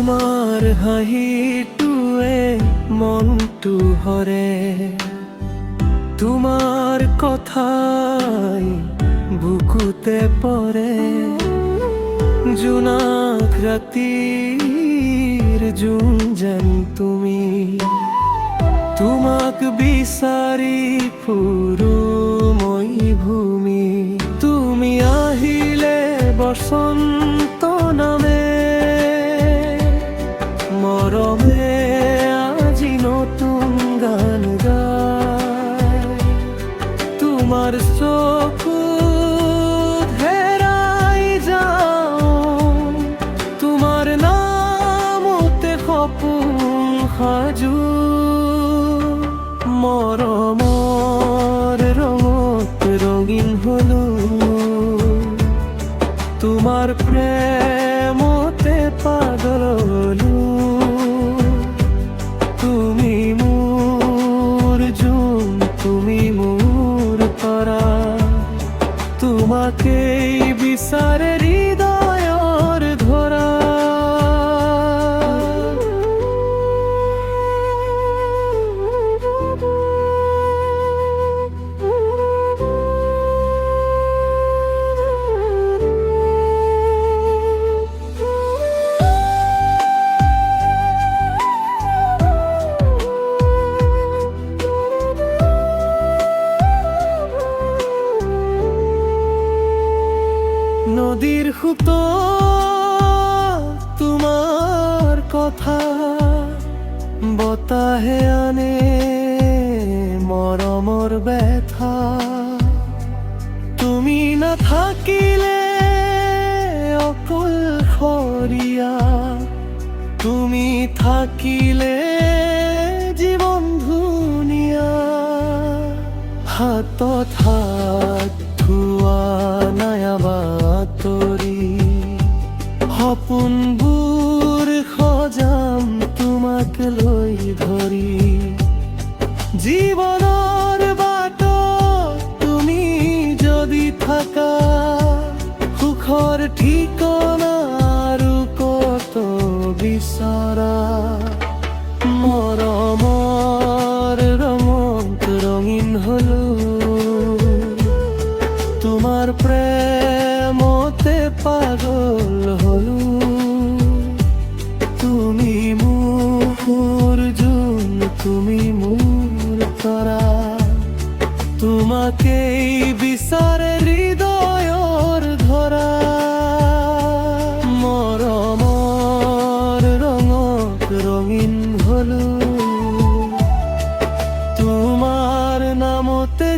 তোমাৰ হাঁহিটোৱে মনটো হৰে, তোমাৰ কথাই বুকুতে পৰে। জোনাক ৰাতিৰ জোন যেন তুমি, তোমাক বিচাৰি ফুৰো মই ভূমি। তুমি আহিলে বসন্ত নামে, মৰমে আজি নতুন গান গায়। তোমাৰ চকুত হেৰাই যাওঁ, তোমাৰ নামতে সপোন সাজো। মৰমৰ ৰঙত ৰঙীন হলো, তোমাৰ প্ৰেমতে পাগল হলো। তুমি মোৰ জোন, তুমি মোৰ তৰা, তোমাকেই বিচাৰে হৃদয়ৰ ধৰা। নদীৰ সোঁতত তোমাৰ কথা, বতাহে আনে মৰমৰ ব্যথা। তুমি নাথাকিলে অকলশৰীয়া, তুমি থাকিলে জীৱন ধুনীয়া। হাতত হাত ধোৱা নাইবা তৰি, সপোনবোৰ সজাম তোমাক লৈ ধৰি। জীৱনৰ বাটত তুমি যদি থাকা, সুখৰ ঠিকনা আৰু কত বিচৰা। মৰমৰ ৰঙত ৰঙীন হলো, তোমাৰ প্ৰেমতে পাগল হলো। তুমি মোৰ জোন, তুমি মোৰ তৰা, তোমাকেই বিচাৰে হৃদয়ৰ ধৰা। মৰমৰ ৰঙত ৰঙীন হলো, তোমাৰ নামতে